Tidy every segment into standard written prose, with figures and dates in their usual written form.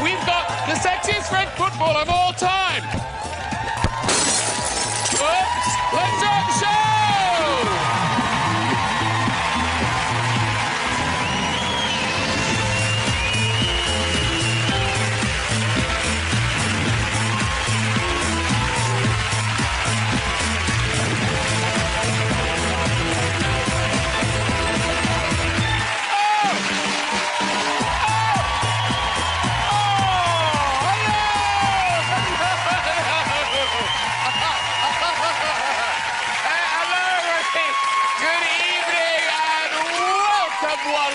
we've got the sexiest French footballer of all time. Oops, let's start the show!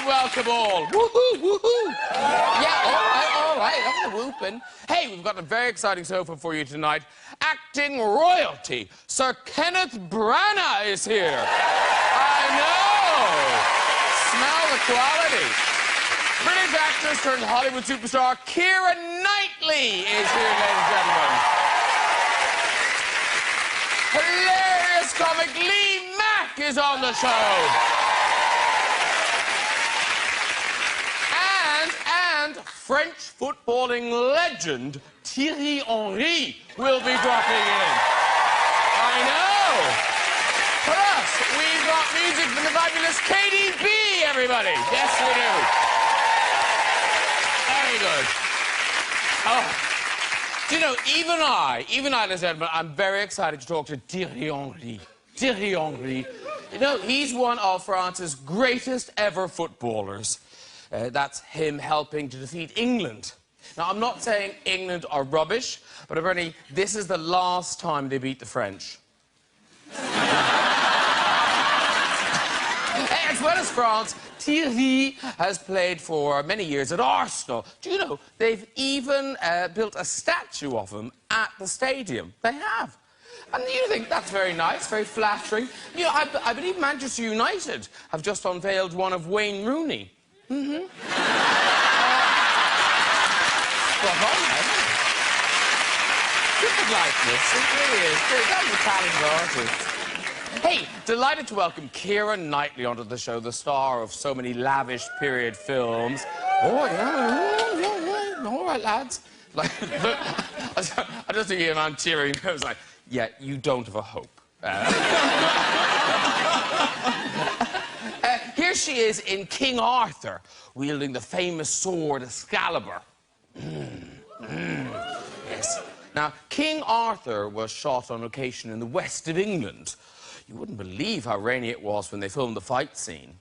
Welcome all. Woohoo, woohoo. Yeah, all right, I'm whooping. Hey, we've got a very exciting sofa for you tonight. Acting royalty, Sir Kenneth Branagh is here. I know. Smell the quality. British actress turned Hollywood superstar Keira Knightley is here, ladies and gentlemen. Hilarious comic Mack is on the show. And French footballing legend Thierry will be dropping in. I know. Plus, we've got music from the fabulous Katy, everybody. Yes, we do. Very good. Oh, do you know, even I, ladies and gentlemen, I'm very excited to talk to Thierry. Thierry. You know, he's one of France's greatest ever footballers. That's him helping to defeat England. Now, I'm not saying England are rubbish, but apparently this is the last time they beat the French. As well as France, Thierry has played for many years at Arsenal. Do you know, they've even built a statue of him at the stadium. They have. And you think that's very nice, very flattering. You know, I believe Manchester United have just unveiled one of Wayne Rooney. Mm-hmm. Good likeness, it really is. That was a talented artist. Hey, delighted to welcome Keira Knightley onto the show, the star of so many lavish period films. Oh, yeah, all right, lads. Like, look, I just see him, I'm cheering. I was like, yeah, you don't have a hope. Here she is in King Arthur, wielding the famous sword Excalibur. Yes. Now, King Arthur was shot on location in the west of England. You wouldn't believe how rainy it was when they filmed the fight scene.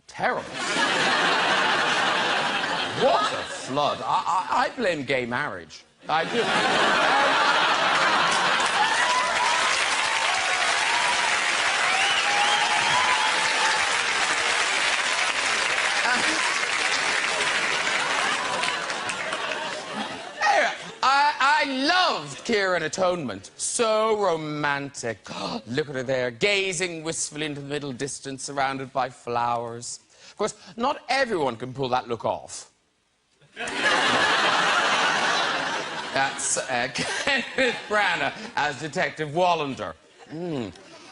Terrible. What a flood. I blame gay marriage. I do. I loved Keira in Atonement. So romantic. Oh, look at her there, gazing wistfully into the middle distance, surrounded by flowers. Of course, not everyone can pull that look off. That's Kenneth Branagh as Detective Wallander.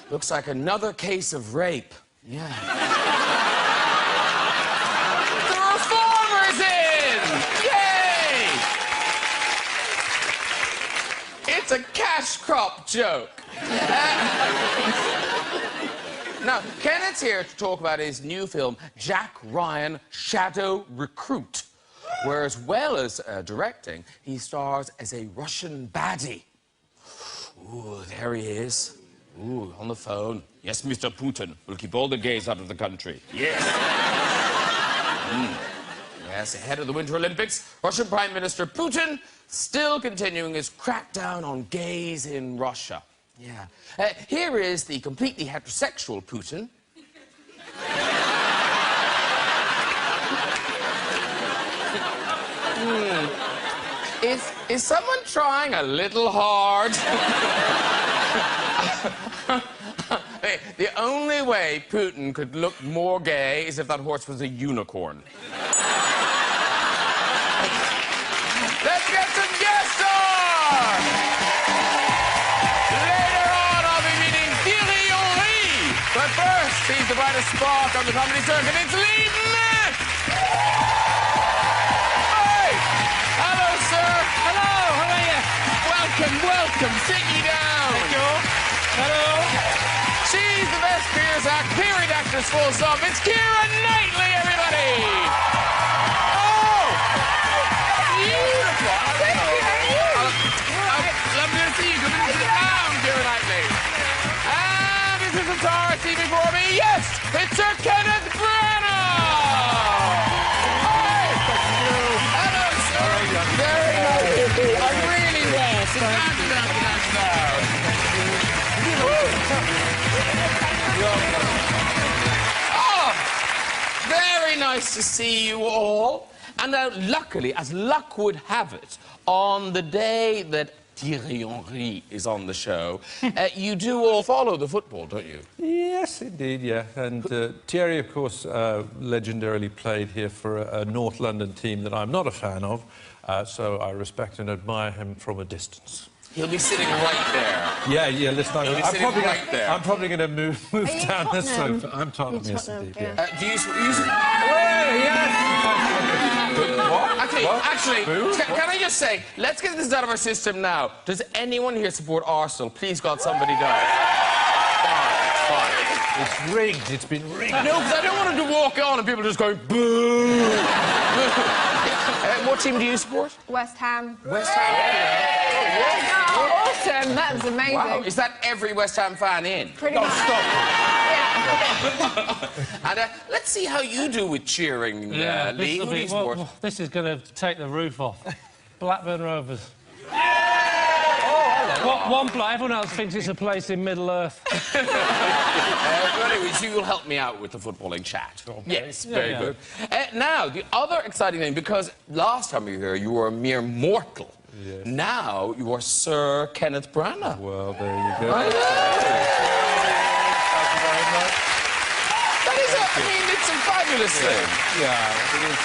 Looks like another case of rape. Yeah. The Reformer's in! Yay! It's a cash crop joke. Now, Kenneth's here to talk about his new film, Jack Ryan, Shadow Recruit, where, as well as directing, he stars as a Russian baddie. Ooh, there he is. Ooh, on the phone. Yes, Mr. Putin. We'll keep all the gays out of the country. Yes. Yes, ahead of the Winter Olympics, Russian Prime Minister Putin still continuing his crackdown on gays in Russia. Yeah. Here is the completely heterosexual Putin. Is someone trying a little hard? The only way Putin could look more gay is if that horse was a unicorn. Let's get some guest stars! Later on, I'll be meeting Thierry. But first, he's the brightest spark on the comedy circuit. It's Mack! Hey! Hello! welcome. Sit ye down. Thank you. Hello. She's the best Pierce act, period actress, full stop. It's Keira Knightley, everybody. Oh! Beautiful. Lovely to see you. Come and sit down, Keira Knightley. And this is the star seat before me. Yes, it's Sir Kenneth Branagh. Hi. Hello, sir. Very nice. I'm really well. Sit down, sit down, sit down, sit down. Oh, very nice to see you all. And now, luckily, as luck would have it, on the day that Thierry is on the show, you do all follow the football, don't you? Yes, indeed, yeah. And Thierry, of course, legendarily played here for a North London team that I'm not a fan of, so I respect and admire him from a distance. He'll be sitting right there. Yeah, listen, I'm probably going to move down the sofa. I'm Tottenham, yes, indeed, yeah. Do you... Actually, can I just say, let's get this out of our system now. Does anyone here support Arsenal? Please, God, somebody does. Fine. It's rigged. It's been rigged. No, because I don't want him to walk on and people just going, boo. What team do you support? West Ham. West Ham. Oh, awesome. That was amazing. Wow. Is that every West Ham fan in? Pretty much. Stop. Yeah. And let's see how you do with cheering, Lee. Who do you support? Well, this is going to take the roof off. Blackburn Rovers. One place, everyone else thinks it's a place in Middle-earth. Anyways, you will help me out with the footballing chat. Okay. Yes, very good. Now, the other exciting thing, because last time you were here, you were a mere mortal. Yes. Now, you are Sir Kenneth Branagh. Well, there you go. I That is I mean, it's a fabulous thing. Yeah, it is.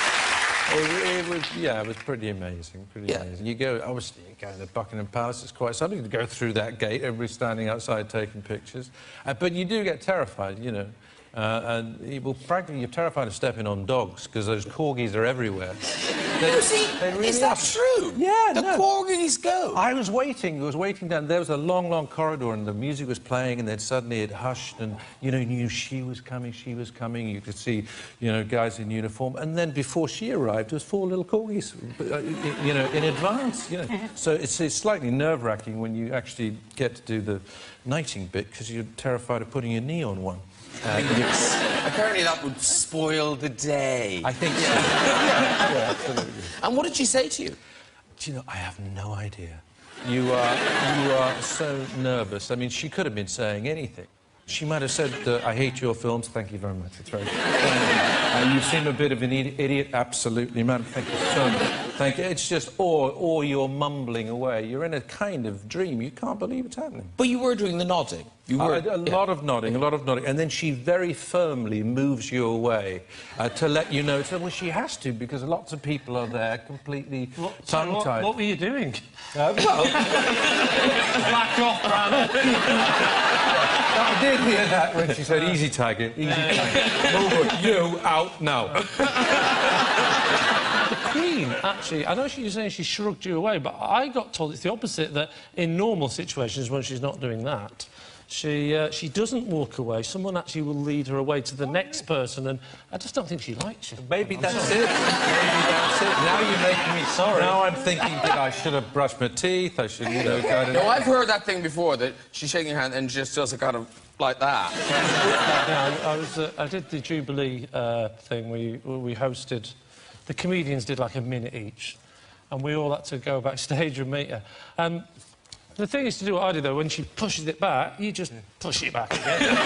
It was pretty amazing, amazing. You go, obviously, you go to Buckingham Palace, it's quite something to go through that gate, everybody's standing outside taking pictures. But you do get terrified, you know. Frankly, you're terrified of stepping on dogs, because those corgis are everywhere. Really is that true? Yeah, the corgis go. I was waiting down. There was a long, long corridor, and the music was playing, and then suddenly it hushed, and you knew she was coming. You could see, guys in uniform, and then before she arrived, there was 4 little corgis, in advance. So it's slightly nerve-wracking when you actually get to do the knighting bit, because you're terrified of putting your knee on one. Apparently that would spoil the day. I think so. Yeah, absolutely. And what did she say to you? Do you know, I have no idea. You are so nervous. I mean, she could have been saying anything. She might have said, I hate your films, thank you very much. It's very you seem a bit of an idiot, absolutely, man. Thank you so much. Thank you. It's just, or you're mumbling away. You're in a kind of dream. You can't believe it's happening. But you were doing the nodding. You were... a lot of nodding. And then she very firmly moves you away to let you know. So, well, she has to, because lots of people are there completely tongue-tied. What were you doing? Well... Back off, Branagh. I did hear that when she said, easy, Tiger, easy, Tiger. Move you out now. The Queen, actually, I know she was saying she shrugged you away, but I got told it's the opposite, that in normal situations when she's not doing that, she doesn't walk away. Someone actually will lead her away to the next person, and I just don't think she likes you. Maybe that's it. Maybe that's it. Now you're making me sorry. Now I'm thinking that I should have brushed my teeth, I should, No, I've heard that thing before, that she's shaking your hand and just does a kind of like that. Yeah, I did the Jubilee thing where we hosted... The comedians did like a minute each, and we all had to go backstage and meet her. The thing is to do what I do, though, when she pushes it back, you just push it back again.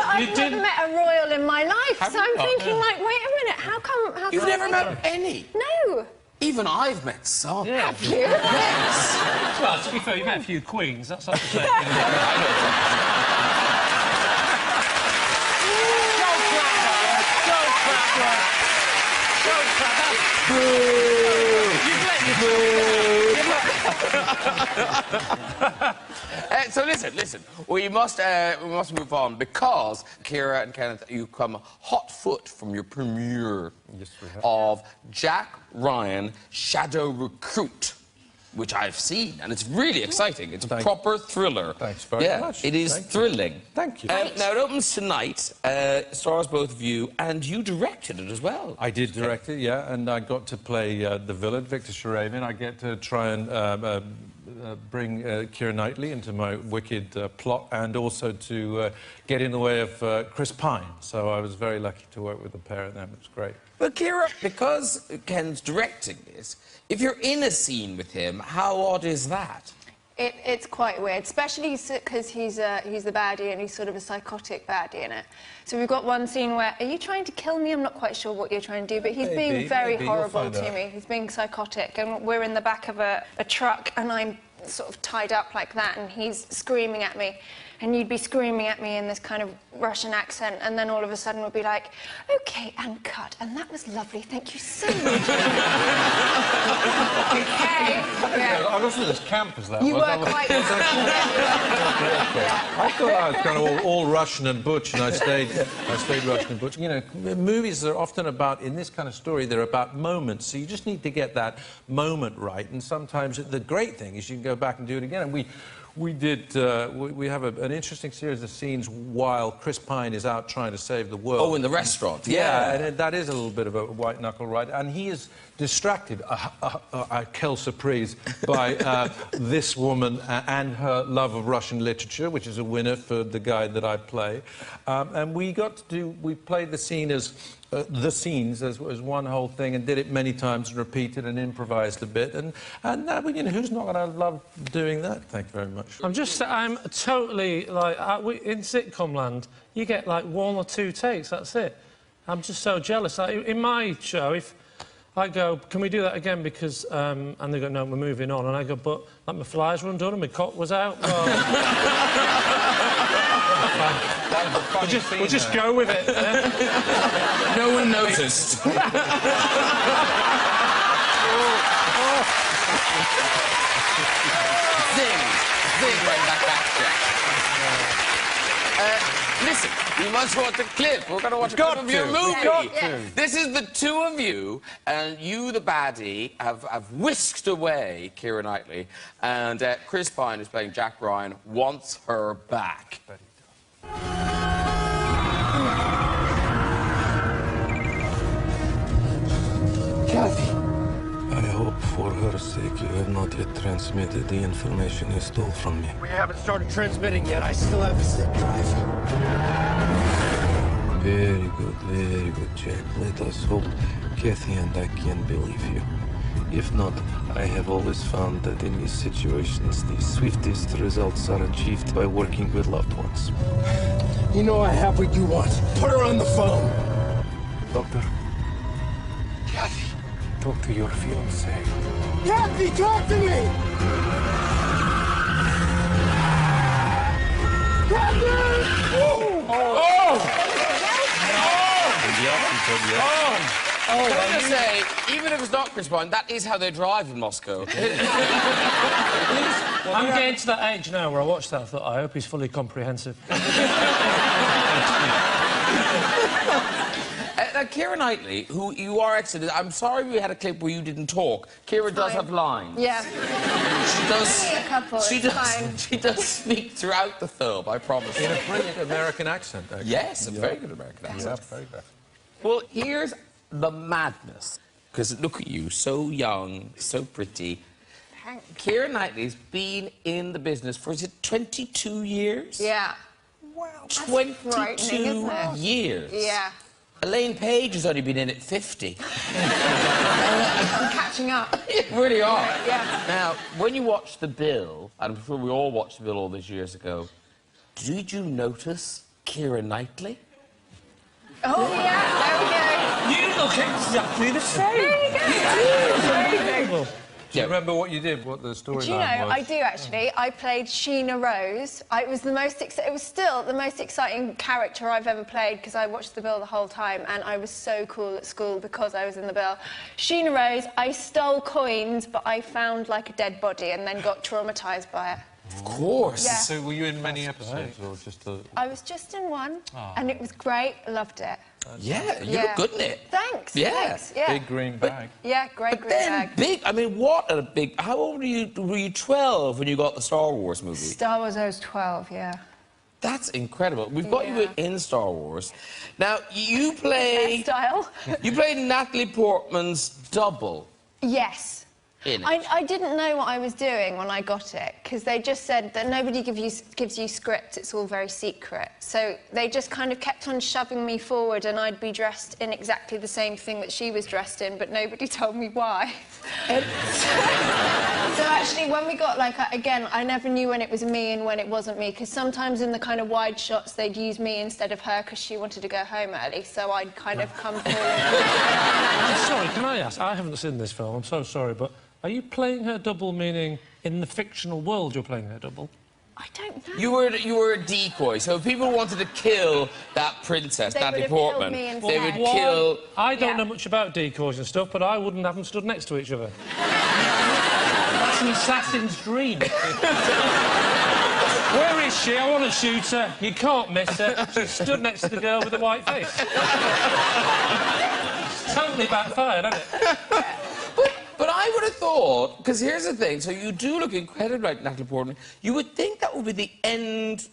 I've never met a royal in my life, so I'm thinking, like, wait a minute, how come... You've never met any? No. Even I've met some. Yeah. Have you? Yes. Well, to be fair, you met a few queens, that's not the same. So listen. We must move on, because Keira and Kenneth, you come hot foot from your premiere of Jack Ryan, Shadow Recruit. which I've seen, and it's really exciting. It's a proper thriller. Thanks very much. It is thrilling. Thank you. Now, it opens tonight, stars both of you, and you directed it as well. I did direct it, yeah, and I got to play the villain, Victor Sharavian. I get to try and bring Keira Knightley into my wicked plot, and also to get in the way of Chris Pine. So I was very lucky to work with the pair of them. It was great. But Keira, because Ken's directing this, if you're in a scene with him, how odd is that? It's quite weird, especially because he's the baddie and he's sort of a psychotic baddie in it. So we've got one scene where, are you trying to kill me? I'm not quite sure what you're trying to do, but he's being very horrible to me. He's being psychotic, and we're in the back of a truck, and I'm sort of tied up like that, and he's screaming at me. And you'd be screaming at me in this kind of Russian accent, and then all of a sudden we'd be like, OK, and cut, and that was lovely, thank you so much. OK. Yeah. I wasn't as camp as that. You were quite... I thought I was kind of all Russian and butch, and I stayed Russian and butch. You know, movies are often about, in this kind of story, they're about moments, so you just need to get that moment right, and sometimes the great thing is you can go back and do it again, and we have an interesting series of scenes while Chris Pine is out trying to save the world. Oh, in the restaurant. Yeah, and that is a little bit of a white-knuckle ride. And he is distracted, quelle surprise, by this woman and her love of Russian literature, which is a winner for the guy that I play. And we played the scene as... the scenes as one whole thing, and did it many times and repeated and improvised a bit, and you know, who's not going to love doing that? Thank you very much. I'm totally like in sitcom land, you get like 1 or 2 takes. That's it. I'm just so jealous. Like, in my show, if I go, can we do that again? Because and they go, no, we're moving on, and I go, but like my flies were undone and my cock was out. We'll just go with it. No one noticed. Zing! Zing right back. Listen, we must watch a clip. We're going to watch a clip of your movie. This is the two of you, and you, the baddie, have whisked away Keira Knightley, and Chris Pine, who's playing Jack Ryan, wants her back. Katy! I hope for her sake you have not yet transmitted the information you stole from me. We haven't started transmitting yet. I still have the zip drive. Very good, Jack. Let us hope Katy and I can believe you. If not, I have always found that in these situations, the swiftest results are achieved by working with loved ones. You know I have what you want. Put her on the phone. Doctor, Katy! talk to your fiancée. Katy, talk to me! Katy! Can I just say, even if it's not Chris Pine, that is how they drive in Moscow. I'm getting to that age now where I watched that, I thought, I hope he's fully comprehensive. Now, Keira Knightley, who you are excellent. I'm sorry we had a clip where you didn't talk. Keira does have lines. Yeah. She does. A couple. She does speak throughout the film, I promise. In a brilliant American accent, actually. Yes, a very good American accent. Yeah, very good. Well, here's the madness. Because look at you, so young, so pretty. Keira Knightley's been in the business for, is it 22 years? Yeah. Wow. That's 22 years. Yeah. Elaine Page has only been in it 50. I'm catching up. You really are. Yeah. Now, when you watch the bill, and I'm sure we all watched the bill all these years ago, did you notice Keira Knightley? Oh, yeah, there we go. You look exactly the same. There you go. Do you remember what you did, what the storyline was? Do you know, I do actually. I played Sheena Rose. It was still the most exciting character I've ever played because I watched the bill the whole time and I was so cool at school because I was in the bill. Sheena Rose, I stole coins, but I found like a dead body and then got traumatised by it. Of course. Yeah. So were you in many episodes or just a... I was just in one and it was great. Loved it. Yeah, you look good in it. Thanks. Yeah. Thanks. Yeah. Big green bag. Yeah, great green bag. Big. I mean, what a big. How old were you? Were you 12 when you got the Star Wars movie? Star Wars, I was 12, yeah. That's incredible. We've got you in Star Wars. Now, you play... Style. You played Natalie Portman's double. Yes. In it. I didn't know what I was doing when I got it, because they just said that nobody gives you scripts, it's all very secret. So they just kind of kept on shoving me forward, and I'd be dressed in exactly the same thing that she was dressed in, but nobody told me why. So actually, when we got, like, again, I never knew when it was me and when it wasn't me, because sometimes in the kind of wide shots, they'd use me instead of her because she wanted to go home early, so I'd kind of come forward. I'm sorry, can I ask? I haven't seen this film, I'm so sorry, but are you playing her double, meaning in the fictional world you're playing her double? I don't know. You were a decoy, so if people wanted to kill that princess, Natalie Portman, they would kill... I don't know much about decoys and stuff, but I wouldn't have them stood next to each other. That's an assassin's dream. Where is she? I want to shoot her. You can't miss her. She stood next to the girl with the white face. It's totally backfired, hasn't it? But I would have thought, because here's the thing, so you do look incredibly like Natalie Portman, you would think that would be the end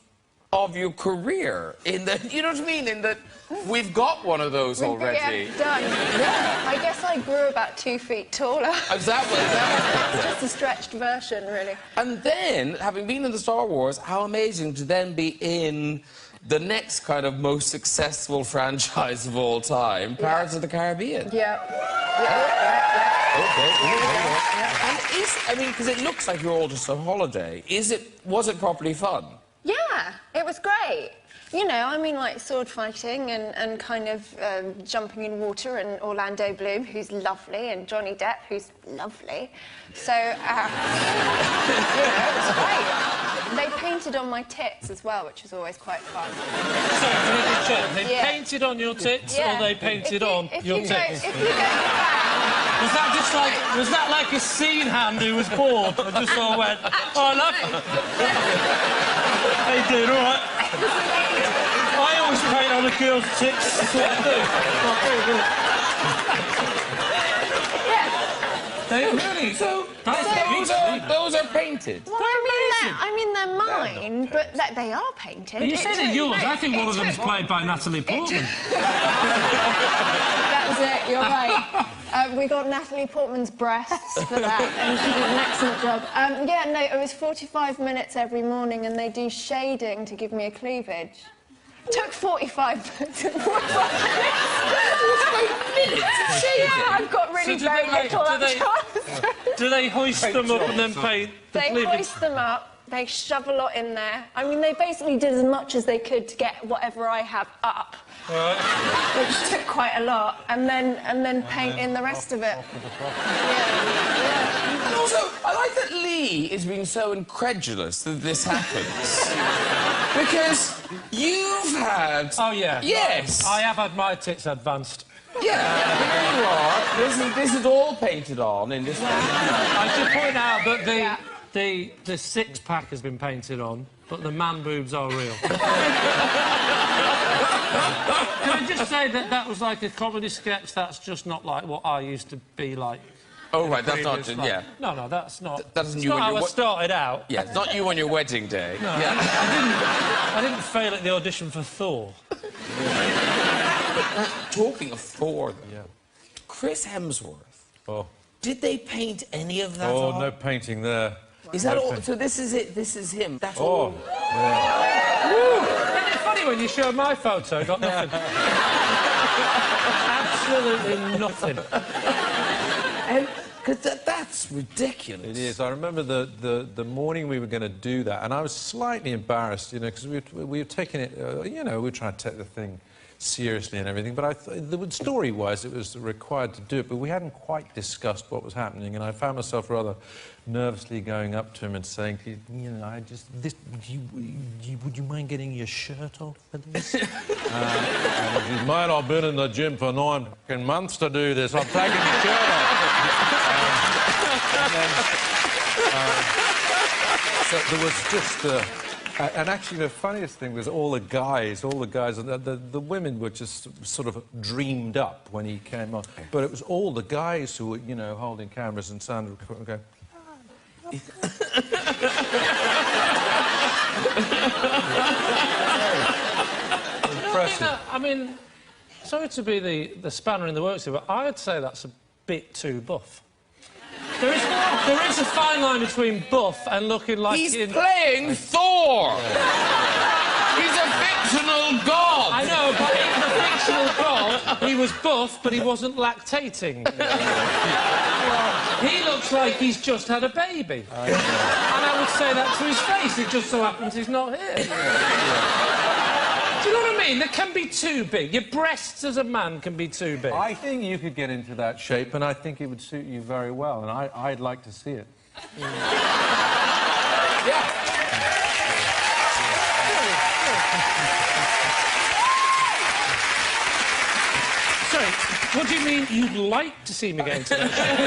of your career, in that, you know what I mean, in that we've got one of those already. Yeah, done. Yeah. I guess I grew about 2 feet taller. Is that what It's just a stretched version, really. And then, having been in the Star Wars, how amazing to then be in the next kind of most successful franchise of all time, Pirates of the Caribbean. Yeah. Okay. And I mean, because it looks like you're all just on holiday. Was it properly fun? Yeah, it was great. You know, I mean, like sword fighting and kind of jumping in water, and Orlando Bloom, who's lovely, and Johnny Depp, who's lovely. So, you know, it was great. They painted on my tits as well, which was always quite fun. So, they painted on your tits, or they painted on your tits? If you go back... Was that like a scene hand who was bored and just all went, oh, I love it? Hey, dude, all right? I always paint on a girl's tits. That's what I do. Really? So those are painted? Well, I mean, they're mine, but they are painted. You said they're yours. I think one of them's played by Natalie Portman. That was it, you're right. We got Natalie Portman's breasts for that, and she did an excellent job. Yeah, no, it was 45 minutes every morning, and they do shading to give me a cleavage. It took 45 minutes. 45 minutes of shading? Yeah, I've got really very little Do they hoist them up and then paint the cleavage? They hoist them up, they shove a lot in there. I mean, they basically did as much as they could to get whatever I have up. Right. Which took quite a lot, and then paint in the rest of it. And also, I like that Lee is being so incredulous that this happens. Because you've had... Oh, yeah. Yes. I have had my tits advanced. Yeah, here you are. This is all painted on in this one. I should point out that the six-pack has been painted on, but the man boobs are real. Can I just say that was like a comedy sketch? That's just not like what I used to be like. Oh, right, that's not... Yeah. No, that's not... That's it's not how I started out. Yeah, it's not you on your wedding day. No, yeah. I didn't fail at the audition for Thor. Talking of Thor, though, Chris Hemsworth. Oh. Did they paint any of that Oh, on? no painting there. Is that all? So this is it? This is him? That's all? Yeah. Isn't it funny when you show my photo? Got nothing. Absolutely nothing. Because that's ridiculous. It is. I remember the morning we were going to do that, and I was slightly embarrassed, you know, because we were taking it, you know, we were trying to take the thing seriously and everything, but story-wise it was required to do it, but we hadn't quite discussed what was happening, and I found myself rather nervously going up to him and saying, you know, would you mind getting your shirt off for this? And he said, mate, I've been in the gym for 9 months to do this. I'm taking the shirt off. So there was just And actually, the funniest thing was all the guys, and the women were just sort of dreamed up when he came on. But it was all the guys who were, you know, holding cameras and sounded going. Impressive. I mean, sorry to be the spanner in the works here, but I'd say that's a bit too buff. There is a fine line between buff and looking like... He's playing Thor! He's a fictional god! I know, but in the fictional god, he was buff, but he wasn't lactating. He looks like he's just had a baby. And I would say that to his face. It just so happens he's not here. Do you know what I mean? They can be too big. Your breasts as a man can be too big. I think you could get into that shape, and I think it would suit you very well, and I'd like to see it. Yeah. Sorry, what do you mean you'd like to see me get into that shape?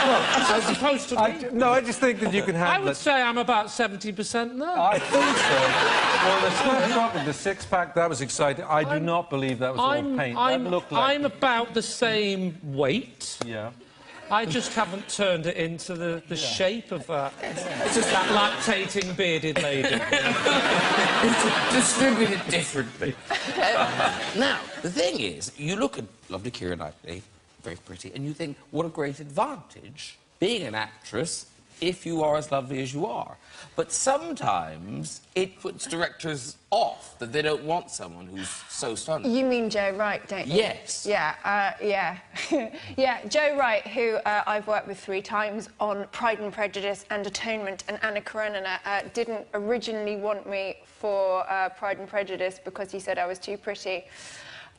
Well, as opposed to me? No, I just think that you can have... I would say I'm about 70% there. I think so. Well, the six-pack with the six-pack, that was exciting. I do not believe that was all paint. That looked like... I'm about the same weight. Yeah. I just haven't turned it into the shape of that. It's just that lactating bearded lady. Distribute it differently. Now, the thing is, you look at lovely Keira Knightley, very pretty, and you think, what a great advantage being an actress if you are as lovely as you are. But sometimes it puts directors off, that they don't want someone who's so stunning. You mean Joe Wright, don't you? Yes. Yeah, yeah. Yeah, Joe Wright, who I've worked with 3 times on Pride and Prejudice and Atonement and Anna Karenina, didn't originally want me for Pride and Prejudice because he said I was too pretty.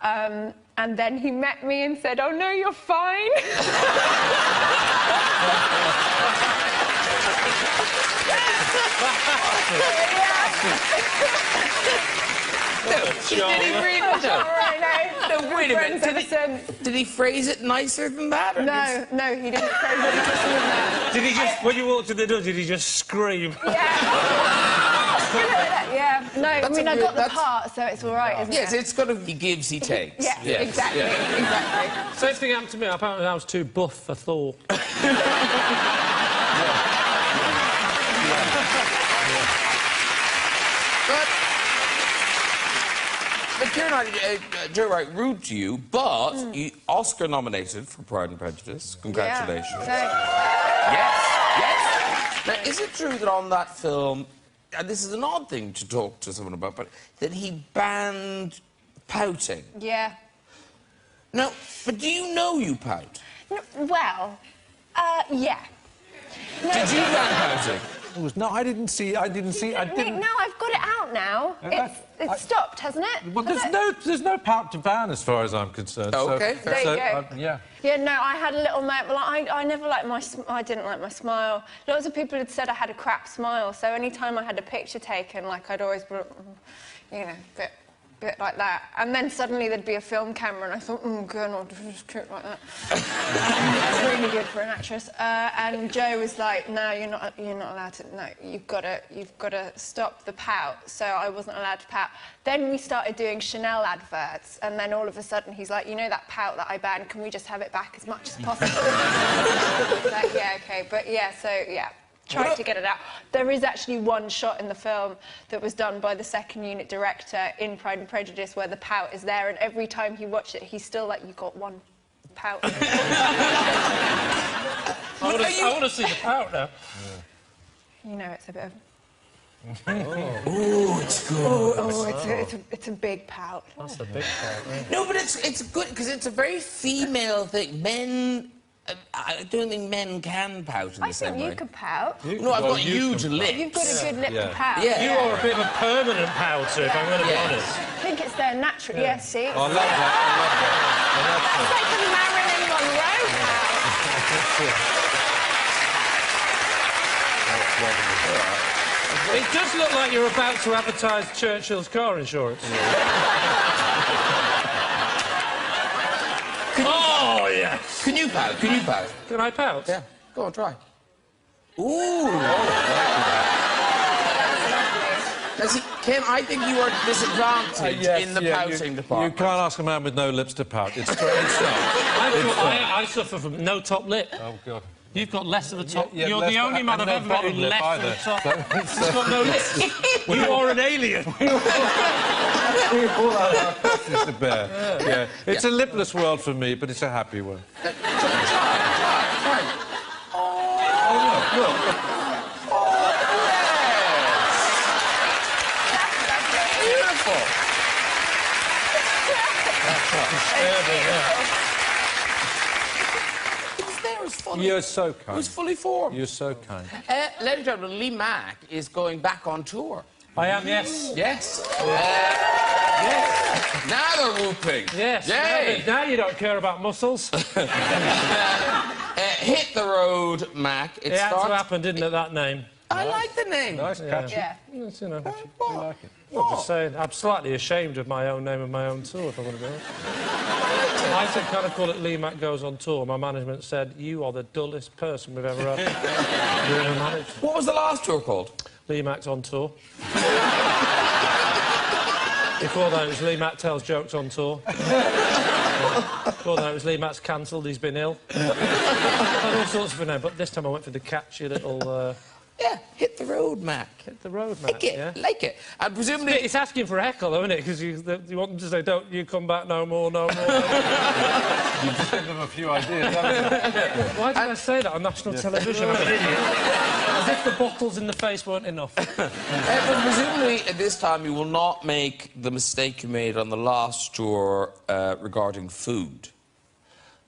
And then he met me and said, oh, no, you're fine. Did he really? No, wait a minute. Did he phrase it nicer than that? Or No, no, he didn't phrase it nicer than that. Did he just, when you walked to the door, did he just scream? Yeah, no, I mean, I got the part, so it's all right, isn't it? Yes, it's got to be gives, he takes. Yeah, yes. exactly, exactly. Same thing happened to me. Apparently I was too buff for Thor. But Keira Knightley, Joe Wright, rude to you, but you Oscar nominated for Pride and Prejudice. Congratulations. Yeah, Yes, yes. Now, is it true that on that film, and this is an odd thing to talk to someone about, but that he banned pouting? yeah. No, but do you know you pout? No, well, yeah. No, Did you ban pouting? No, I didn't see... no, I've got it out now. It's stopped, hasn't it? Well, there's no pout to ban as far as I'm concerned. Oh, okay. There you go. Yeah. Yeah, no, I had a little moment, but I never liked I didn't like my smile. Lots of people had said I had a crap smile, so any time I had a picture taken, like, I'd always be, you know, bit like that. And then suddenly there'd be a film camera, and I thought, God, I'll just keep like that. It's really good for an actress. And Joe was like, no, you're not allowed to. No, you've got to stop the pout. So I wasn't allowed to pout. Then we started doing Chanel adverts, and then all of a sudden he's like, you know that pout that I banned? Can we just have it back as much as possible? Like, yeah, okay, but yeah, so yeah. Tried to get it out. There is actually one shot in the film that was done by the second unit director in Pride and Prejudice where the pout is there, and every time he watched it, he's still like, you got one pout. I want to see the pout now. Yeah. You know, it's a bit of... Oh, it's good. It's a big pout. That's a big pout, yeah. No, but it's good, because it's a very female thing. Men... I don't think men can pout in the same way. I think you could pout. No, I've got huge lips. You've got a good lip to pout. Yeah. You are a bit of a permanent pouter, if I'm going to be honest. I think it's their natural... Yeah, see? I love that. It's like a Marilyn Monroe pout. It does look like you're about to advertise Churchill's car insurance. Oh, yes. Can you pout? Can you pout? Can I pout? Yeah. Go on, try. Ooh. Kim, I think you are disadvantaged in the pouting department. You can't ask a man with no lips to pout. It's not. I suffer from no top lip. Oh, God. You've got less of a top. Yeah, You're the only man I've ever met who left of a top. He's got no lips. You are an alien. We all have our crosses to bear. Yeah. It's a lipless world for me, but it's a happy one. Try. Oh, look. Beautiful. You're so kind. It was fully formed. You're so kind. Ladies and gentlemen, Lee Mack is going back on tour. I am, yes. Yes. Yes. Now they're whooping. Yes. Yay. Now you don't care about muscles. Hit the road, Mack. It had to happen, didn't it, that name? I like the name. Nice, catchy. Yeah. Yes, you know. We like it. I'm just saying, I'm slightly ashamed of my own name and my own tour, if I want to be honest. I said, can I call it Lee Mack Goes on Tour? My management said, you are the dullest person we've ever had. What was the last tour called? Lee Mack's on tour. Before that, it was Lee Mack Tells Jokes on Tour. Before that, it was Lee Mack's cancelled, he's been ill. Had all sorts of names, but this time I went for the catchy little... Yeah, Hit the Road, Mack. Hit the road, Mack, Like it, yeah. like it. And presumably... It's asking for a heckle, though, isn't it? Because you want them to say, don't you come back no more, no more. You just give them a few ideas, haven't you? Why did I say that on national television? I'm an idiot. As if the bottles in the face weren't enough. But presumably, at this time, you will not make the mistake you made on the last tour regarding food.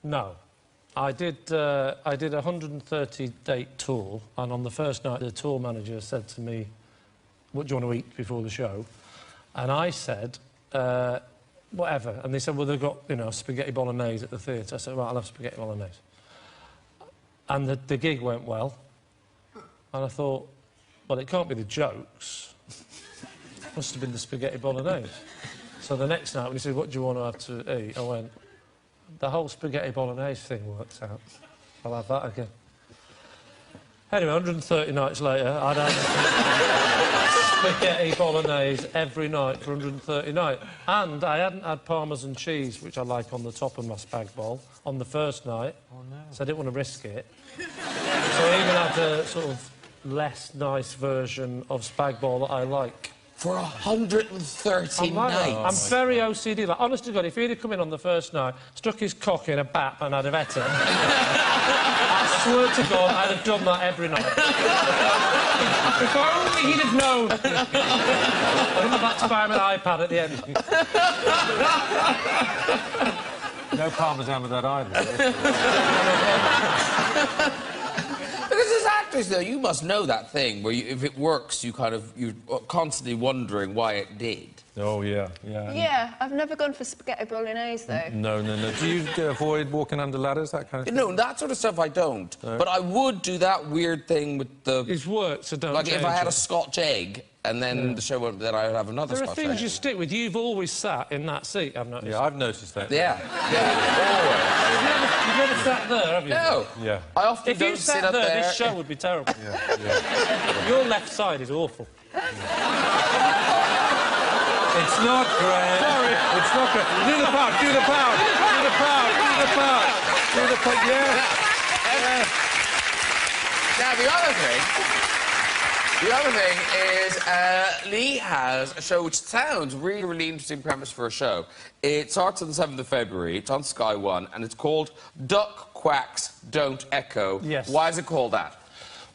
No. I did a 130-date tour, and on the first night, the tour manager said to me, what do you want to eat before the show? And I said, whatever. And they said, well, they've got, you know, spaghetti bolognese at the theatre. I said, right, I'll have spaghetti bolognese. And the gig went well. And I thought, well, it can't be the jokes. Must have been the spaghetti bolognese. So the next night, when he said, what do you want to have to eat? I went, the whole spaghetti bolognese thing works out. I'll have that again. Anyway, 130 nights later, I'd had spaghetti bolognese every night for 130 nights. And I hadn't had Parmesan cheese, which I like on the top of my spag bol, on the first night. Oh, no. So I didn't want to risk it. So I even had a sort of less nice version of spag bol that I like. For 130 nights. I'm very OCD. Like, honest to God, if he'd have come in on the first night, stuck his cock in a bat and I'd have ate it, I swear to God, I'd have done that every night. If only he'd have known. I wouldn't have had to buy him an iPad at the end. No parmesan with that either. Because as actors, though, you must know that thing where if it works, you're constantly wondering why it did. Oh, yeah, yeah. Yeah, I've never gone for spaghetti bolognese, though. No. Do you avoid walking under ladders, that kind of thing? No, that sort of stuff I don't. No. But I would do that weird thing with the... It's work, so don't Like, change if I had it. a Scotch egg, and then the show went, then I would have another There are Scotch things egg. you stick with. You've always sat in that seat, I've noticed. Yeah, I've noticed that. Yeah. You've never sat there, have you? No. Yeah. I often If don't you sit sat up there, there. this show would be terrible. Yeah. Your left side is awful. It's not great. Sorry. It's not great. Do the pout, do the pout. Do the pout, do the pout. Do the pout, yeah. Now, the other thing is Lee has a show which sounds really, really interesting premise for a show. It starts on the 7th of February. It's on Sky One, and it's called Duck Quacks Don't Echo. Yes. Why is it called that?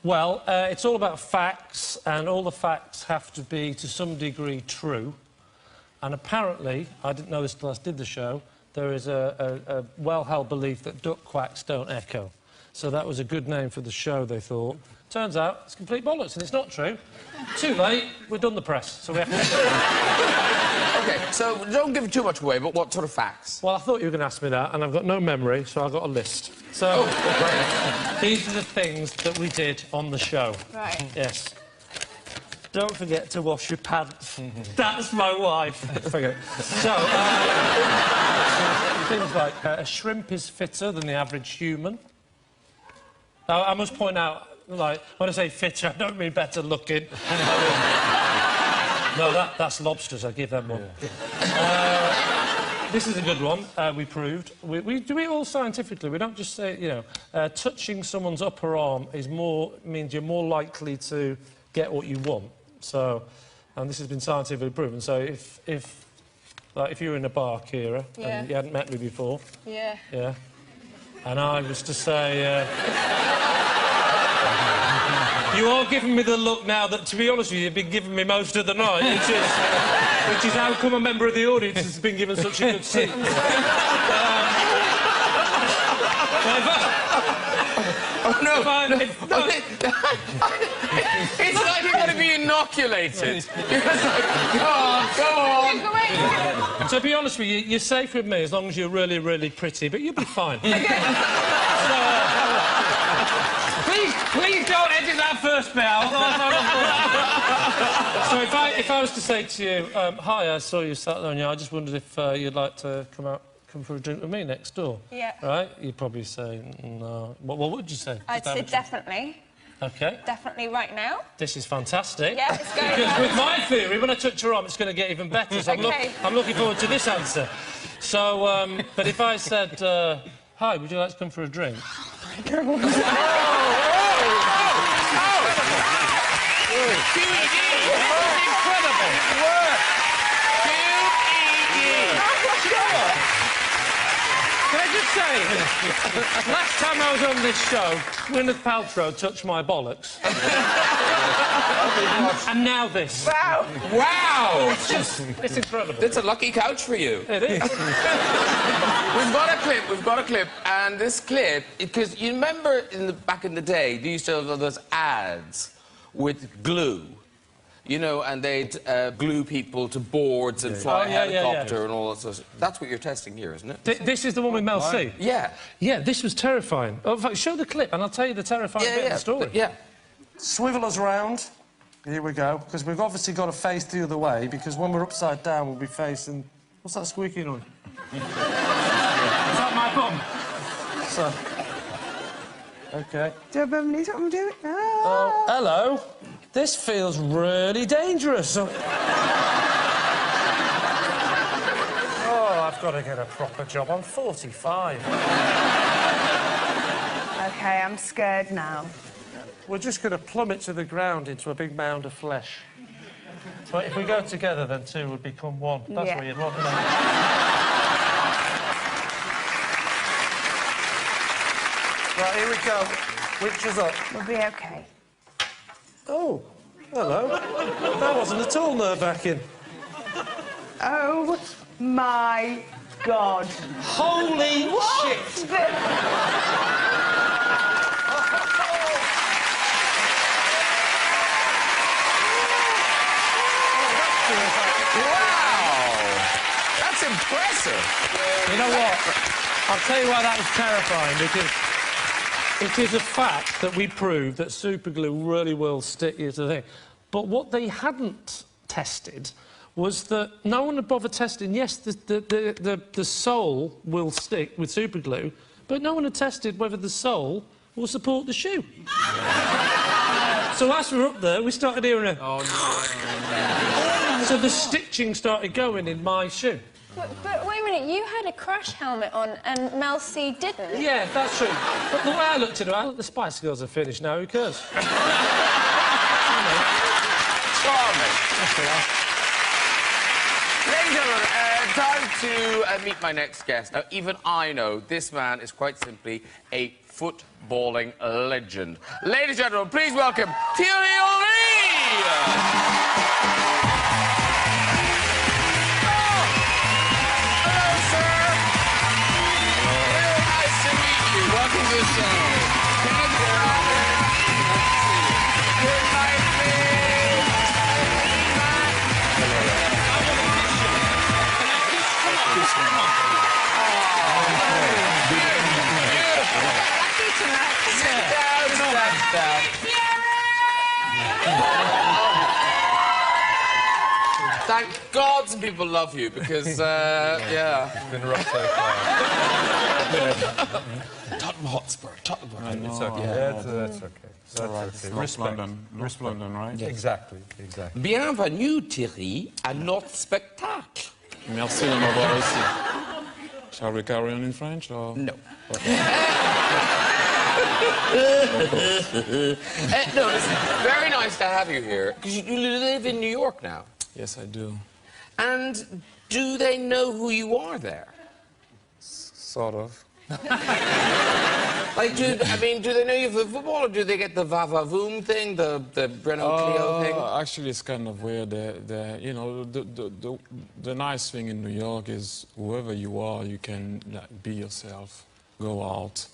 Well, it's all about facts, and all the facts have to be, to some degree, true. And apparently, I didn't know this till I did the show, there is a well-held belief that duck quacks don't echo. So that was a good name for the show, they thought. Turns out, it's complete bollocks, and it's not true. Too late, we've done the press, so we have to... OK, so don't give too much away, but what sort of facts? Well, I thought you were going to ask me that, and I've got no memory, so I've got a list. So, these are the things that we did on the show. Right. Yes. Don't forget to wash your pants. That's my wife. Forget it. So, things like a shrimp is fitter than the average human. Now, I must point out, like, when I say fitter, I don't mean better looking. No, that's lobsters. I give them one. This is a good one. We proved. We do it all scientifically. We don't just say, you know, touching someone's upper arm means you're more likely to get what you want. So, and this has been scientifically proven. So if you were in a bar, Keira, and you hadn't met me before, yeah, and I was to say. You are giving me the look now that, to be honest with you, you've been giving me most of the night, which is how come a member of the audience has been given such a good seat. It's like you're going to be inoculated. You're just like, go on. So, to be honest with you, you're safe with me as long as you're really, really pretty, but you'll be fine. Please don't edit that first bit out. So if I was to say to you, hi, I saw you sat there, and I just wondered if you'd like to come for a drink with me next door. Yeah. Right? You'd probably say no. What would you say? I'd say definitely. OK. Definitely right now. This is fantastic. Yeah, it's going because with my theory, when I touch your arm, it's going to get even better. So I'm looking forward to this answer. So, but if I said, hi, would you like to come for a drink? Can I just say, last time I was on this show, Gwyneth Paltrow touched my bollocks. And now this. Wow! Wow! It's incredible. It's a lucky couch for you. It is. We've got a clip, and this clip, because you remember back in the day, they used to have those ads with glue. You know, and they'd glue people to boards and fly a helicopter and all that sort of stuff. That's what you're testing here, isn't it? This is the one with Mel C? Yeah. Yeah, this was terrifying. Oh, in fact, show the clip and I'll tell you the terrifying bit of the story. Yeah. Swivel us round. Here we go. Because we've obviously got to face the other way, because when we're upside down, we'll be facing... What's that squeaky noise? Is that my bum? So... OK. Do I need what I'm doing? Oh, hello. This feels really dangerous. Oh, I've got to get a proper job. I'm 45. OK, I'm scared now. We're just going to plummet to the ground into a big mound of flesh. But if we go together, then two would become one. That's what you'd want, isn't it? Right, here we go. Which is up. We'll be OK. Oh, hello. That wasn't at all nerve-wracking. Oh, my God. Holy shit! Wow! That's impressive. You know what? I'll tell you why that was terrifying, because it is a fact that we proved that superglue really will stick you to the thing. But what they hadn't tested was that no one had bothered testing. Yes, the sole will stick with superglue, but no one had tested whether the sole will support the shoe. So as we were up there, we started hearing a... Oh, no. So the stitching started going in my shoe. But wait a minute, you had a crash helmet on and Mel C didn't? Yeah, that's true. But the way I looked at it, the Spice Girls are finished now, who cares? Charming. Ladies and gentlemen, time to meet my next guest. Now, even I know this man is quite simply a footballing legend. Ladies and gentlemen, please welcome Thierry. Welcome to the show. Kenneth Branagh. Keira Knightley. Mack. Sit down. Thank God some people love you, because, yeah. It's been rough so far. Tottenham Hotspur. It's okay. Yeah, that's okay. Respect. North London, right? Yeah. Exactly. Bienvenue, Thierry, à notre spectacle. Merci de m'avoir ici. Shall we carry on in French or? No. No, listen, very nice to have you here. Because you live in New York now. Yes, I do. And do they know who you are there? Sort of. Like, do they know you for football, or do they get the va-va-voom thing, the Renault Clio thing? Actually, it's kind of weird. You know, the nice thing in New York is whoever you are, you can like, be yourself, go out,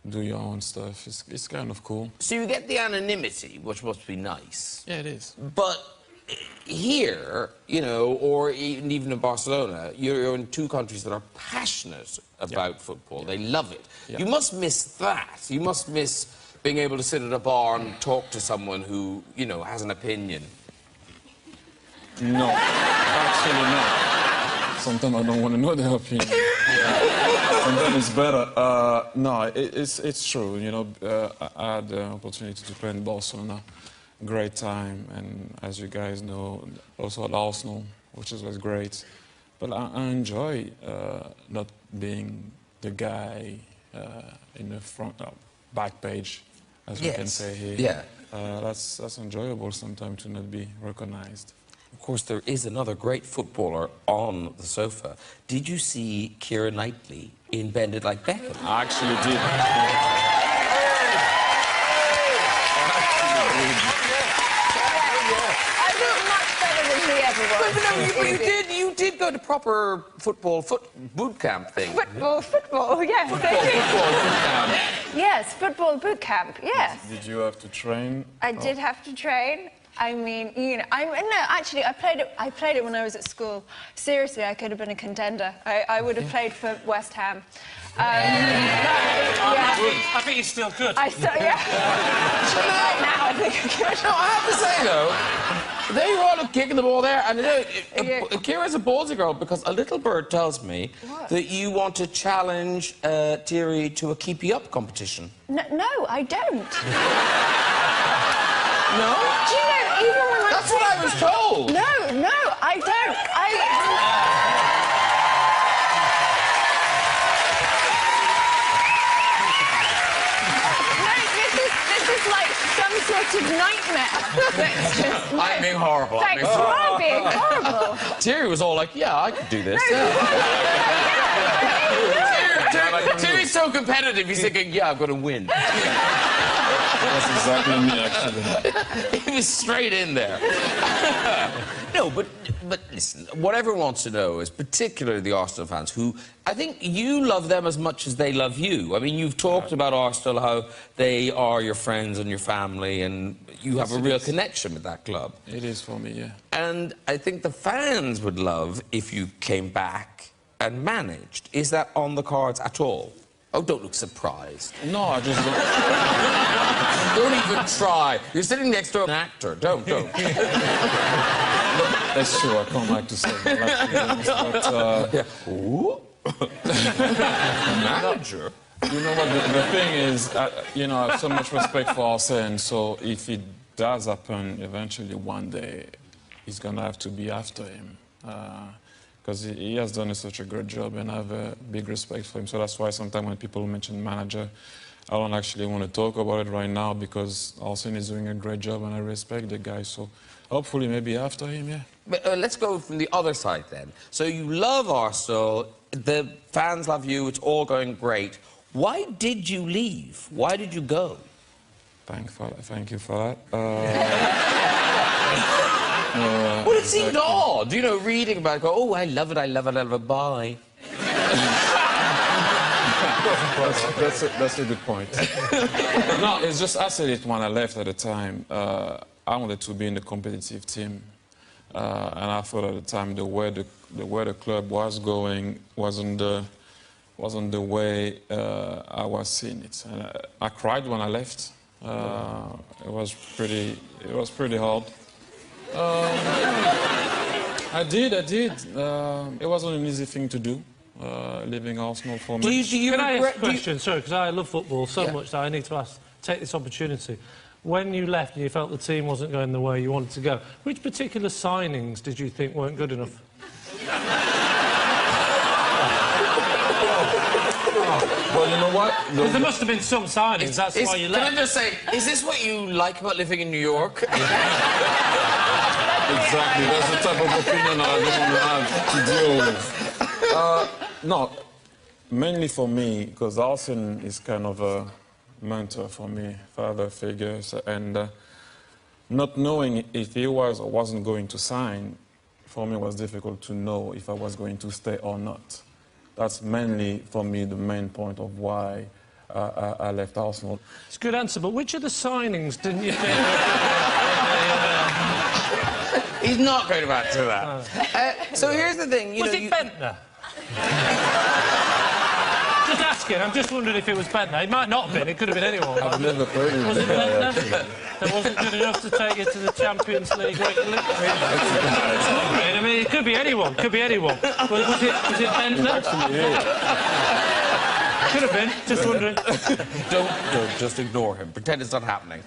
do your own stuff. It's kind of cool. So you get the anonymity, which must be nice. Yeah, it is. But here, you know, or even in Barcelona, you're in two countries that are passionate about football. They love it. You must miss that. You must miss being able to sit at a bar and talk to someone who, you know, has an opinion. No, actually not. Sometimes I don't want to know their opinion. Sometimes it's better. No, it's true. You know, I had the opportunity to play in Barcelona. Great time, and as you guys know, also at Arsenal, which was great. But I enjoy not being the guy in the front, back page, as we can say here. Yeah. That's enjoyable sometimes to not be recognized. Of course, there is another great footballer on the sofa. Did you see Keira Knightley in Bend It Like Beckham? I actually did. You did go to proper football boot camp thing. Football, yes. Football boot camp. Yes, football boot camp, yes. Did you have to train? I did have to train. I mean, you know, actually, I played it when I was at school. Seriously, I could have been a contender. I would have played for West Ham. I think he's still good. Right now, I think I could. No, I have to say, though, there you are kicking the ball there, and Keira's a ballsy girl, because a little bird tells me that you want to challenge Thierry to a keepy up competition. No, I don't. No? Do you know, even when That's what I was told. No, I don't. This is like some sort of nightmare. I'm being horrible. Thanks, you are being horrible. Thierry was all like, yeah, I could do this. Thierry's so competitive, he's thinking, yeah, I'm going to win. That's exactly me, actually. He was straight in there. No, but listen, what everyone wants to know is, particularly the Arsenal fans, who I think you love them as much as they love you. I mean, you've talked about Arsenal, how they are your friends and your family, and you have a real connection with that club. It is for me, yeah. And I think the fans would love if you came back and managed. Is that on the cards at all? Oh, don't look surprised. No, I just don't. Don't even try. You're sitting next to an actor. Don't. That's true, I can't like to say that. But, manager? You know what, the thing is, you know, I have so much respect for Arsene, so if it does happen, eventually one day, he's going to have to be after him. Because he has done such a great job, and I have a big respect for him. So that's why sometimes when people mention manager, I don't actually want to talk about it right now, because Arsene is doing a great job, and I respect the guy. So hopefully maybe after him, yeah. But let's go from the other side then. So you love Arsenal, the fans love you, it's all going great. Why did you leave? Why did you go? Thank you for that. Well, it seemed odd, you know, reading about it, go, oh, I love it, bye. That's a good point. No, it's just, I said it when I left at the time. I wanted to be in the competitive team. And I thought at the time the way the club was going wasn't the way I was seeing it. And I cried when I left. It was pretty hard. I did. It wasn't an easy thing to do, leaving Arsenal for me. Can I ask a question? Sorry, because I love football so much that I need to take this opportunity. when you left and you felt the team wasn't going the way you wanted to go, which particular signings did you think weren't good enough? Well, you know what? Because there must have been some signings, that's why you left. Can I just say, is this what you like about living in New York? Exactly, that's the type of opinion I don't want to have to deal with. No, mainly for me, because Arsene is kind of a mentor for me, father figures, and not knowing if he was or wasn't going to sign, for me was difficult to know if I was going to stay or not. That's mainly, for me, the main point of why I left Arsenal. It's a good answer, but which of the signings didn't you think... He's not going to answer that. So here's the thing, you was know... it Bentner? Just asking, I'm just wondering if it was Bentner. It might not have been, it could have been anyone. I've never played with Was it Bentner? That wasn't good enough to take you to the Champions League. I mean, it could be anyone, could be anyone. Was it Bentner? Could have been, just wondering. Don't, just ignore him. Pretend it's not happening.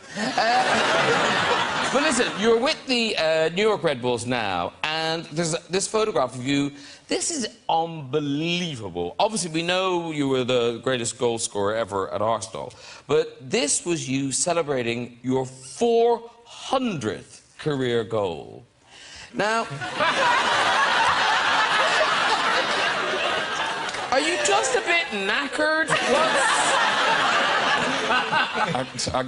But listen, you're with the New York Red Bulls now, and there's this photograph of you. This is unbelievable. Obviously, we know you were the greatest goal scorer ever at Arsenal, but this was you celebrating your 400th career goal. Now... Are you just a bit knackered? I'm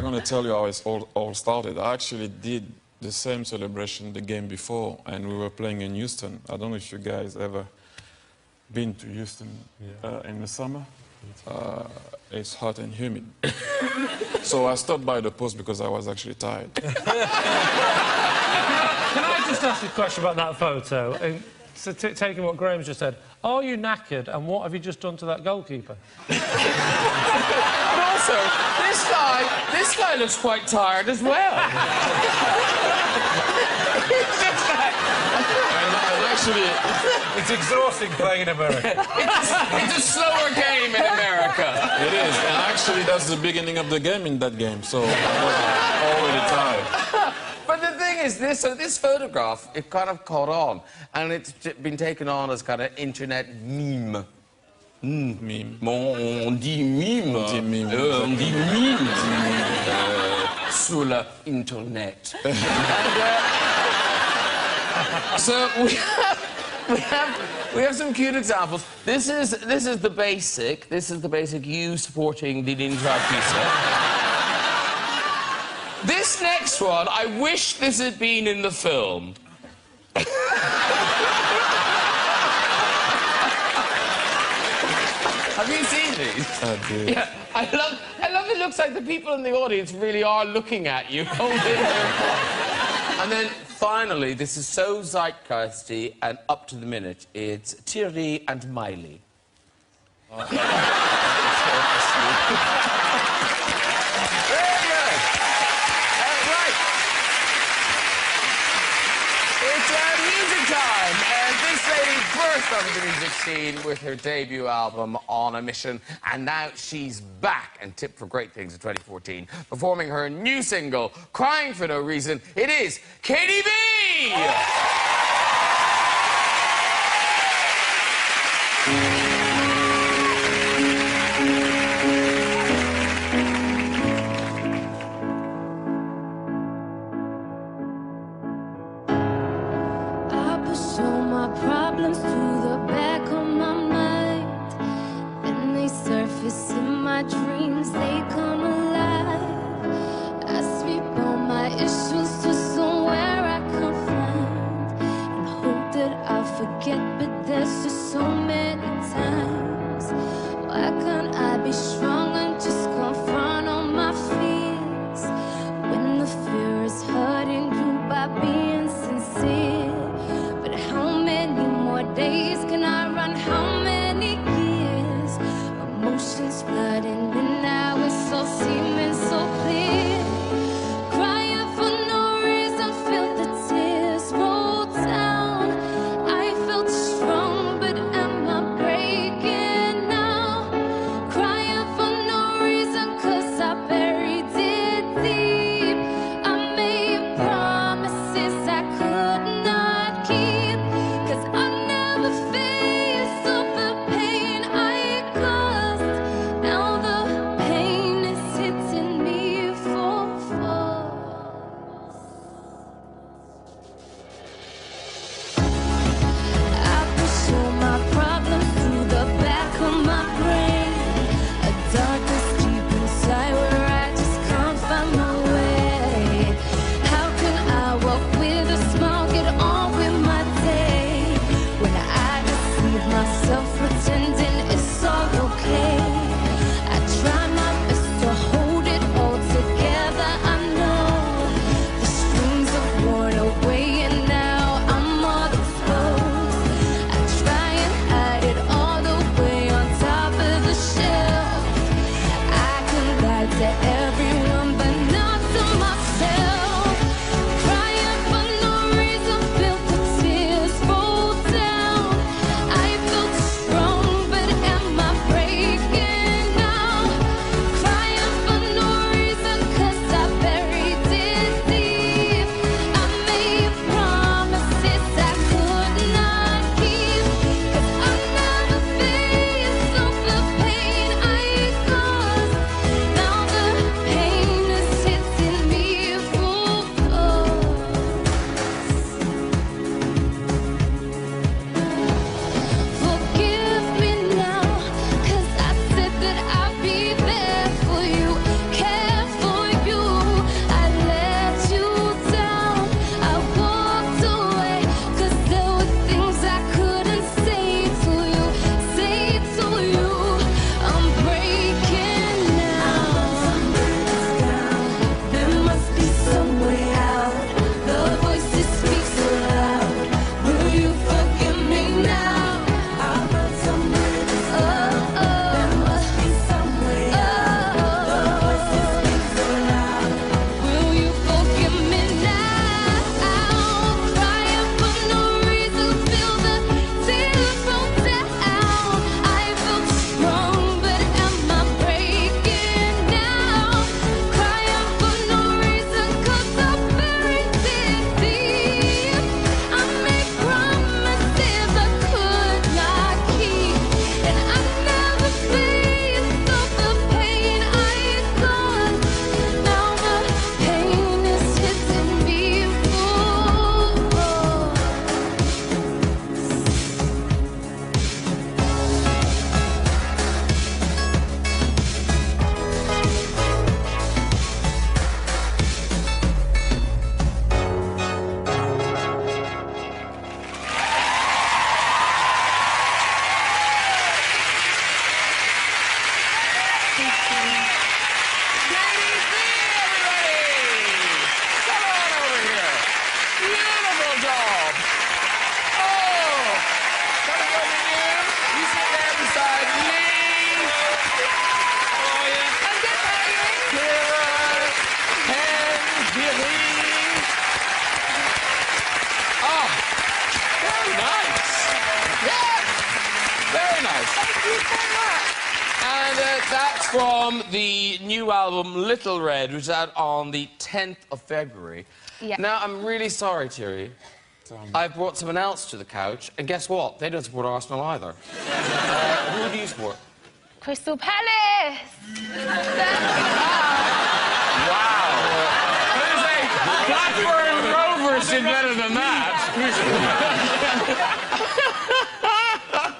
gonna tell you how it all started. I actually did the same celebration the game before, and we were playing in Houston. I don't know if you guys ever been to Houston in the summer. It's hot and humid. So I stopped by the post because I was actually tired. Can I just ask you a question about that photo? So taking what Graham's just said, are you knackered and what have you just done to that goalkeeper? But also, this guy looks quite tired as well. And actually, it's exhausting playing in America. It's a slower game in America. it is, and actually that's the beginning of the game in that game, so I was already tired. But the thing is, this photograph, it kind of caught on, and it's been taken on as kind of internet meme. Meme. On dit meme. On dit meme. On dit meme. Sur l'internet. So we have some cute examples. This is the basic. This is the basic you supporting the Ninja Pizza. This next one, I wish this had been in the film. Have you seen these? I did. Yeah, I love it looks like the people in the audience really are looking at you. And then, finally, this is so zeitgeisty and up to the minute. It's Thierry and Miley. Very good. Right. It's music time. And this lady burst onto the music scene with her debut album, On a Mission. And now she's back and tipped for great things in 2014, performing her new single, Crying for No Reason. It is Katy B! Problems to the back of my mind, and they surface in my dreams, they come alive. I sweep all my issues to somewhere I can't find, and hope that I'll forget, but there's just so many times. Why can't I be strong and just confront all my fears, when the fear is hurting you by being sincere? Days can I run? How many years? Emotions flooding, and now it's so to everyone, but not to myself. Crying for no reason, feel the tears roll down. I felt strong, but am I breaking now? Crying for no reason, 'cause I buried it deep. I made promises I could not keep, 'cause I never faced all the pain I caused. Now the pain is hitting me full force. Forgive me now, 'cause I said that I'd be there for you, care for you. I let you down, I walked away, 'cause there were things I couldn't say to you, I'm breaking now. There must be some way out. The voices speak so loud. Will you forgive me now? I've got some bridges down. There must be some way out. The voices speak so loud. Will you forgive me now? Crying for no reason, feel the tears roll down. I felt strong, but am I breaking now? Crying for no reason, 'cause I buried it deep. I made promises I could not keep, and I never faced all the pain I caused. Now the pain is hitting me full force. Come on over here. Beautiful job. Oh, come and with you. You sit there beside me. Oh, yeah. I'm good, Thierry. Thierry. Oh, very nice. Yes, very nice. Thank you so much. And that's from the new album Little Red, which is out on the 10th of February. Yeah. Now, I'm really sorry, Thierry. I've brought someone else to the couch, and guess what? They don't support Arsenal either. Who do you support? Crystal Palace. Wow. Blackburn Rovers did better than that.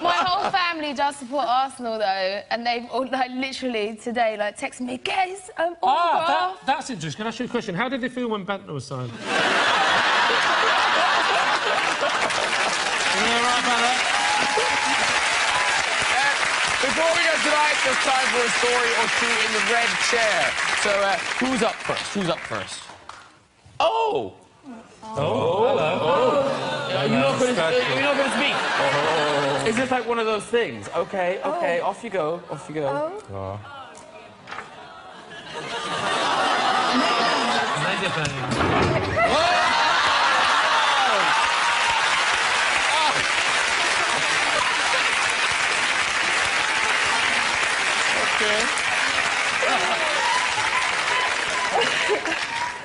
My whole family does support Arsenal though, and they've all, like literally today like texted me, guys, autograph. That's interesting. Can I ask you a question? How did they feel when Bentner was signed? You all right about that? Before we go tonight, there's time for a story or two in the red chair. So, who's up first? Who's up first? Oh! Hello. You're not going to speak? Oh. Is this like one of those things? Okay, okay, off you go, off you go. Oh.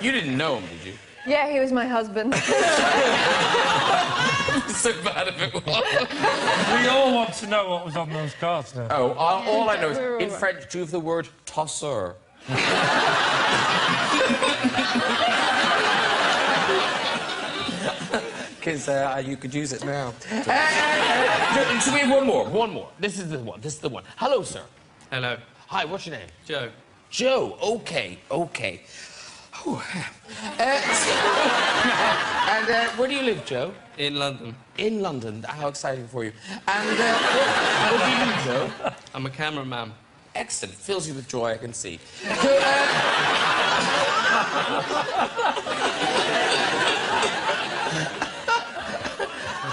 You didn't know him, did you? Yeah, he was my husband. So bad if it was. We all want to know what was on those cards now. Oh, all I know is, in French, do you have the word tosseur? Because you could use it now. Should we have one more? One more. This is the one. This is the one. Hello, sir. Hello. Hi, what's your name? Joe. Joe. Okay, okay. And where do you live, Joe? In London. In London. How exciting for you. And what do you do, Joe? I'm a cameraman. Excellent. Fills you with joy, I can see.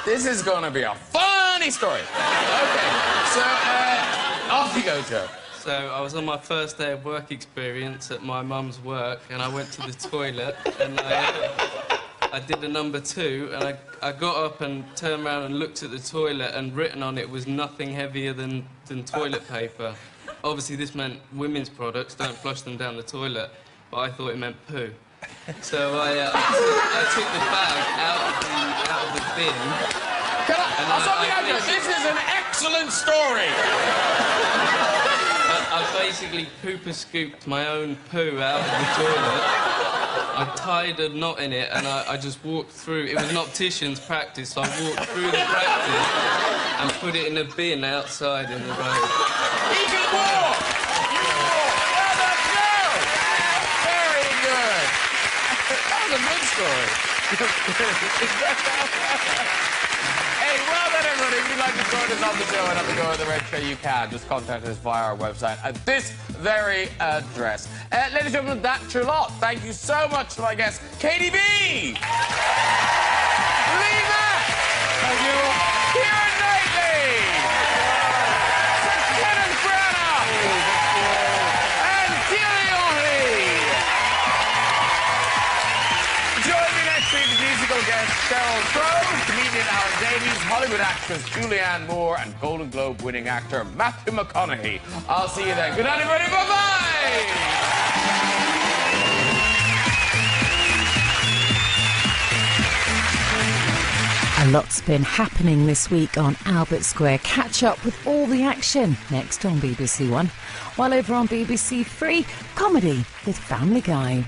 This is going to be a funny story. Okay, so off you go, Joe. So I was on my first day of work experience at my mum's work, and I went to the toilet, and I did a number 2, and I got up and turned around and looked at the toilet, and written on it was nothing heavier than toilet paper. Obviously, this meant women's products, don't flush them down the toilet, but I thought it meant poo. So I took the bag out of the bin. This is an excellent story. I basically pooper-scooped my own poo out of the toilet. I tied a knot in it, and I just walked through. It was an optician's practice, so I walked through the practice and put it in a bin outside in the road. Even more! Well done, Joe! Very good. That was a good story. Hey, well done, everybody. If you'd like to join us on the show and have a go at the Red Show, you can. Just contact us via our website at this very address. Ladies and gentlemen, that's your lot. Thank you so much to my guests, Katy B! Mack! Thank you. Keira Knightley! Kenneth Branagh! And Thierry! Join me next week with musical guest Sheryl Crow, comedian Alan Davies, Hollywood actress Julianne Moore, and Golden Globe winning actor Matthew McConaughey. I'll see you then. Good night, everybody. Bye-bye! A lot's been happening this week on Albert Square. Catch up with all the action next on BBC One. While over on BBC Three, comedy with Family Guy.